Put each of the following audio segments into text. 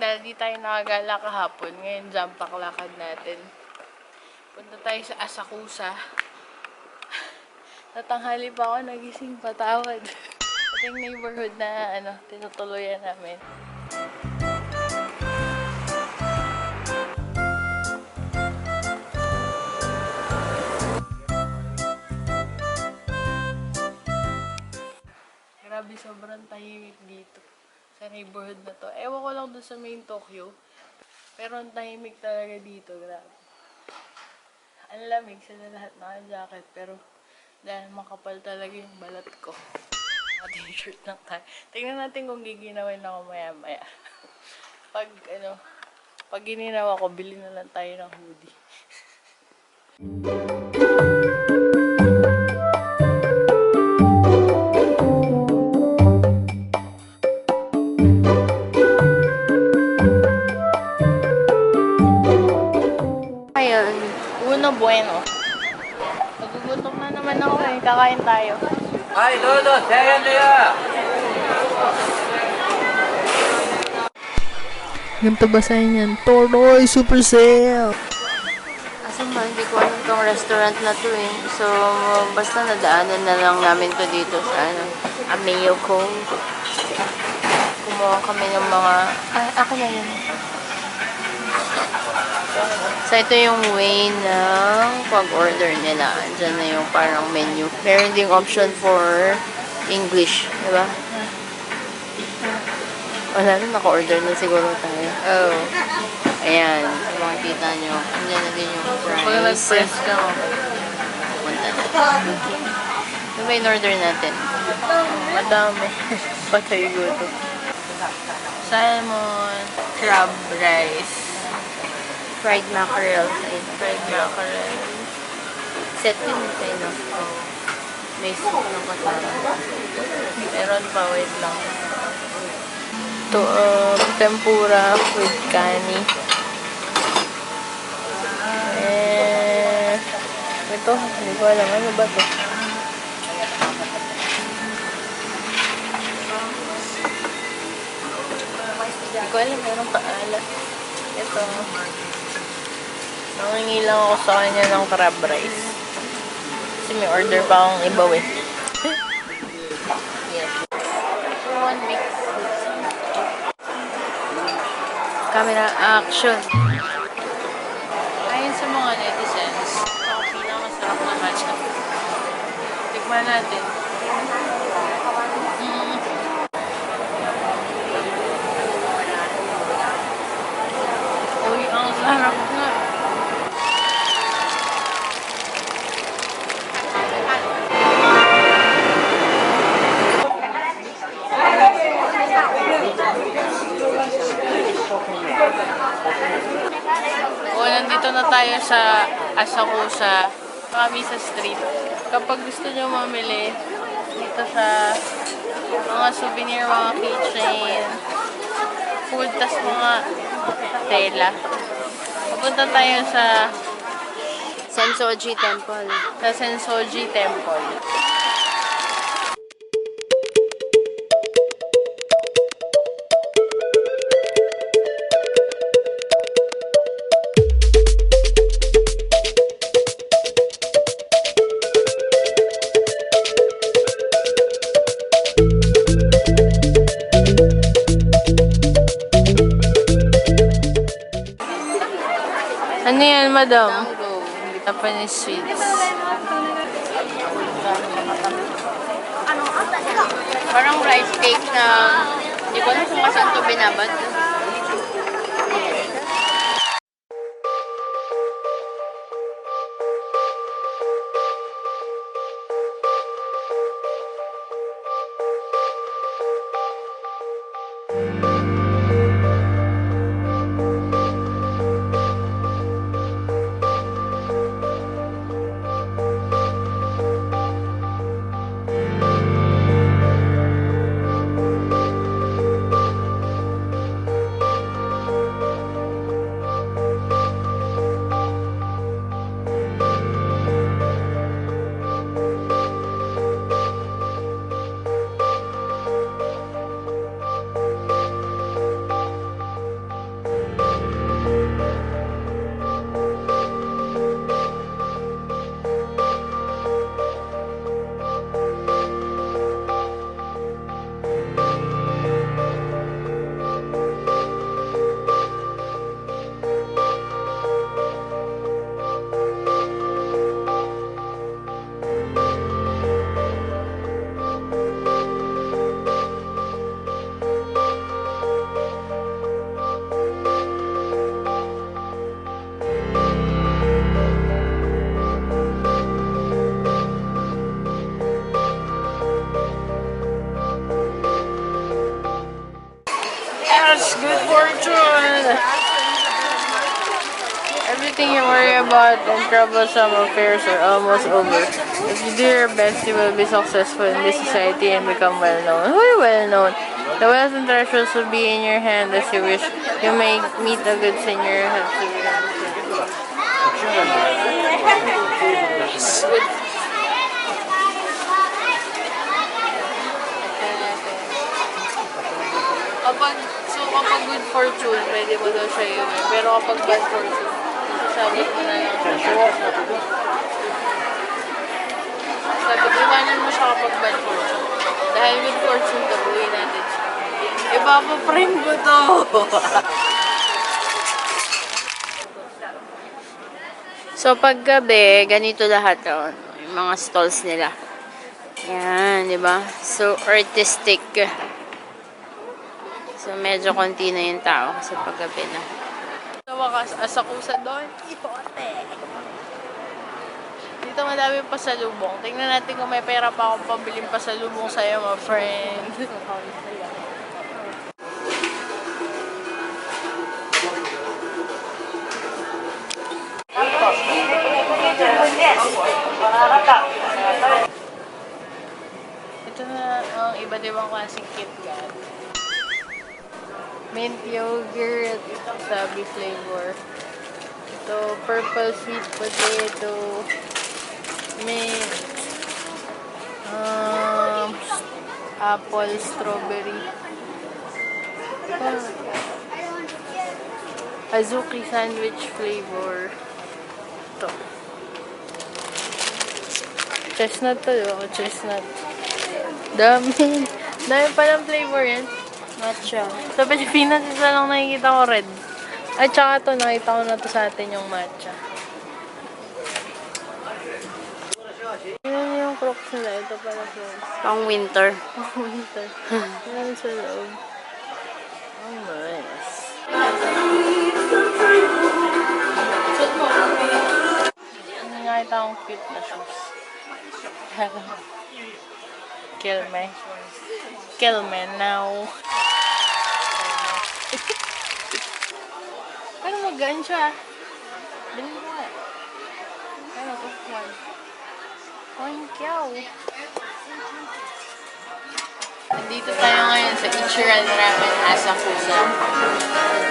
dahil di tayo nakagala kahapon. Ngayon, jump pack lakad natin. Punta tayo sa Asakusa. Natanghali pa ako, nagising patawad. Ito yung neighborhood na tinutuluyan namin. Grabe, sobrang tahimik dito sa neighborhood na to. Ewan ko lang doon sa main Tokyo. Pero ang tahimik talaga dito, grabe. Ang lamig, sila lahat naka-jacket. Pero dahil makapal talaga yung balat ko. Naka-t-shirt lang tayo. Tingnan natin kung giginawin ako maya-maya. Pag gininawa ko, bili na lang tayo ng hoodie. Ueno. Nagugutom na naman ako eh. Kakain tayo. Ay, Dodo! Sayan niya! Ganito basahin yan. Toroy Super Sale! Kasi hindi ko alam tong restaurant na to eh. So, basta nadaanan na lang namin to dito sa Ameo Cove. Kumuha kami ng mga... ako na yun. So, ito yung way ng pag-order nila. Diyan na yung parang menu. Meron ding option for English. Diba? Wala na, naka-order na siguro tayo. Oh. Ayan. So, makikita nyo. Andiyan na din yung price. Pag nag-press ka mo. Punta na. Ano ba in-order natin? Madami. Patay guto. Salmon, crab rice, Fried mackerel. fried mackerel. Set yun kayo, no? May soup ng kasama. Meron pa, wait lang. Ito, tempura with kani. Ito, hindi ko alam. Ano ba ito? Hindi ko alam, meron pa alat. Ito. Nangingi lang ako sa kanya ng crab rice. Kasi may order pa akong ibaw eh. Yes. One mix. Camera action. Ayon sa mga netizens, ang pinakamasarap na matcha. Tikman natin. Uy, ang sarap nga. Nandito na tayo sa Asakusa, Kamisa Street. Kapag gusto nyo mamili dito sa mga souvenir, mga keychain, food, tas mga tela, pupunta tayo sa Sensoji Temple. Sensoji Temple. Ano yan, madam? Japanese sweets. Parang rice cake na hindi ko alam kung saan ito binabad. Everything you worry about and troublesome affairs are almost over. If you do your best, you will be successful in this society and become well-known. Who well known? The wealth and treasures will be in your hand as you wish. You may meet a good senior. Have to be kapag good fortune, pwede mo daw siya yun. Pero kapag bad fortune, sasabot mo na lang siya. Sabi ko, iwanan mo siya kapag bad fortune. Dahil good fortune to, buhay natin siya. Ipapaprint ko to! So, paggabi, ganito lahat oh, yung mga stalls nila. Yan, di ba? So, artistic. So, medyo konti na yung tao sa paggabi na. Sa wakas, Asakusa doon, Quijote. Dito madami pasalubong. Tingnan natin kung may pera pa akong pabiling pasalubong sa'yo, my friend. Ito na ang iba't ibang klaseng KitKat. Mint yogurt, sabi flavor. Ito, purple sweet potato. Mint. Apple, strawberry. Azuki sandwich flavor. Ito. Chestnut to, oh. Chestnut. Dami. Dami palang flavor yan. Matcha. Sa Pilipinas, isa lang nakikita ko red. At saka ito, nakita ko na to sa atin yung matcha. Yan yung crocs nila. Ito pala crocs. Pang winter. Pang winter. Yan sa loob. Oh, nice. Nakita akong cute na shoes. Kill me. Kill me now. Ano magaan siya? Bilhin mo nga. Ano to? One cow. Nandito tayo ngayon sa Ichiran Ramen Asakusa.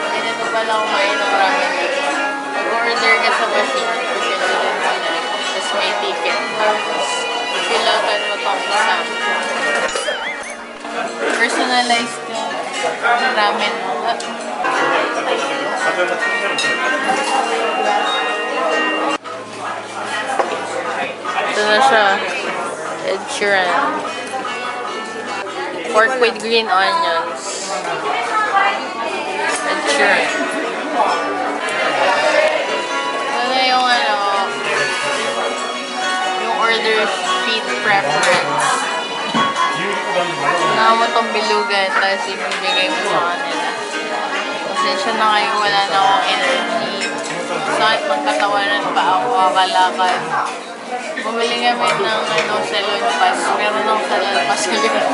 Hindi na pala kumain ng ramen dito. Mag-order ka sa machine. Kasi nandun mo na. Tapos may ticket. Tapos filatan mo itong isa. Personalized yung ramen mo. Ito na siya. Ed Sheeran. Pork with green onions. Ed Sheeran. Ito na yung ano, yung order feed preference. Saka mo itong bilugan, tapos ibibigay mo sa kanila. Pasensya na kayo, wala na akong energy. Sakit magkatawanan pa ako, kakalakad. Bumili kami ng salon pass. Meron ng salon pass ngayon.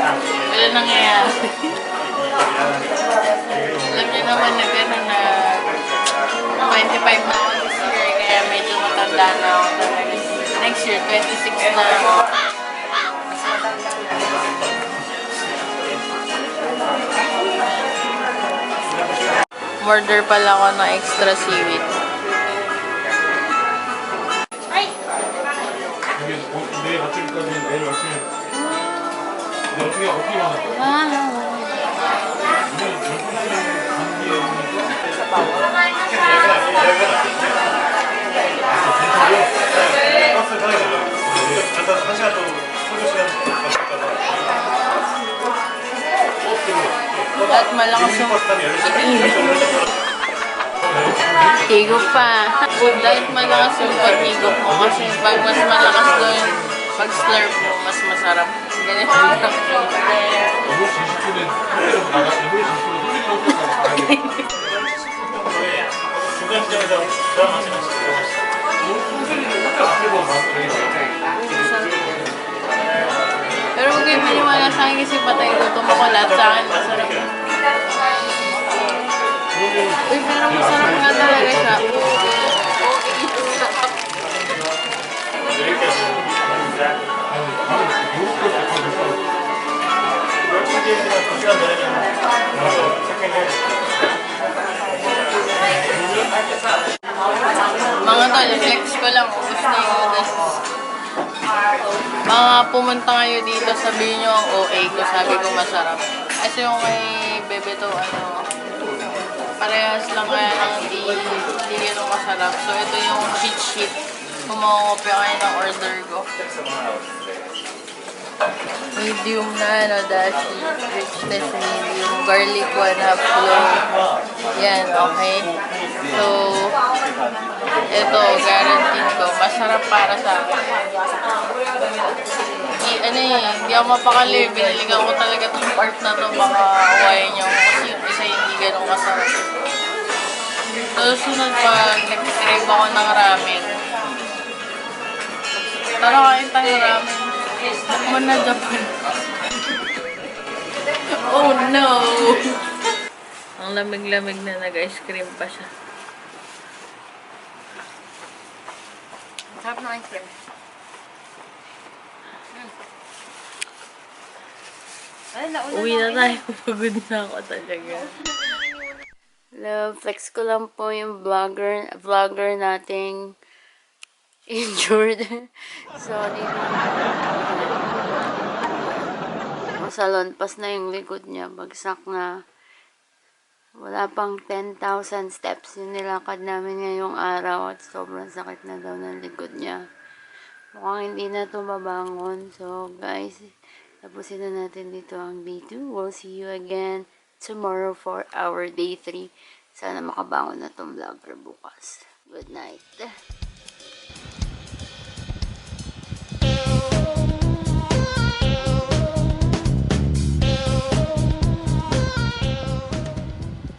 Wala nangyayari. Alam niyo naman na gano'n na 25 na ako this year, kaya medyo matanda na ako talaga. Next year, 26 na ako. Order pala ako ng extra seaweed. At malakas yung higop pa. Dahil malakas yung paghigop mo kasi pag mas malakas doon, pag slurp mo, mas masarap. Ganito lang. Pero huwag kayo maniwala sa akin kasi patay ko. Tumukulat sa akin, masarap. Uy, pero masarap nga talaga siya. Okay, sarap. Mga tol, flex ko lang. Ubus na yung ugas. Mga pumunta kayo dito, sabihin nyo ang OA ko. Sabi ko masarap. Kasi yung kay Bebe to, parehas lang kaya ng hindi ganun masarap. So, ito yung cheat sheet. Kung makakopya kayo ng order ko. Medium na, dashi. Richness medium. Garlic 1/2 clove. Yan, okay. So, ito, guaranteed ko. Masarap para sa akin. Hindi ako mapakali. Biniligan ko talaga itong part na to. Baka awayin nyo. Kasi yung isa hindi ganun masarap. So, sunod pag nag-crave ako ng ramen. Tara, kain tayo ramen. Takman na Japan. Oh no! Ang lamig-lamig na nag-ice cream pa siya. Sarap ng ice cream. Uwi na tayo. Pagod na ako talaga. Love, flex ko lang po yung vlogger nating injured. Sorry. Salon, pas na yung likod niya. Bagsak na. Wala pang 10,000 steps yung nilakad namin ngayong araw at sobrang sakit na daw ng likod niya. Mukhang hindi na ito mabangon. So, guys, tapusin na natin dito ang day 2. We'll see you again tomorrow for our day 3. Sana makabangon na itong vlogger bukas. Good night.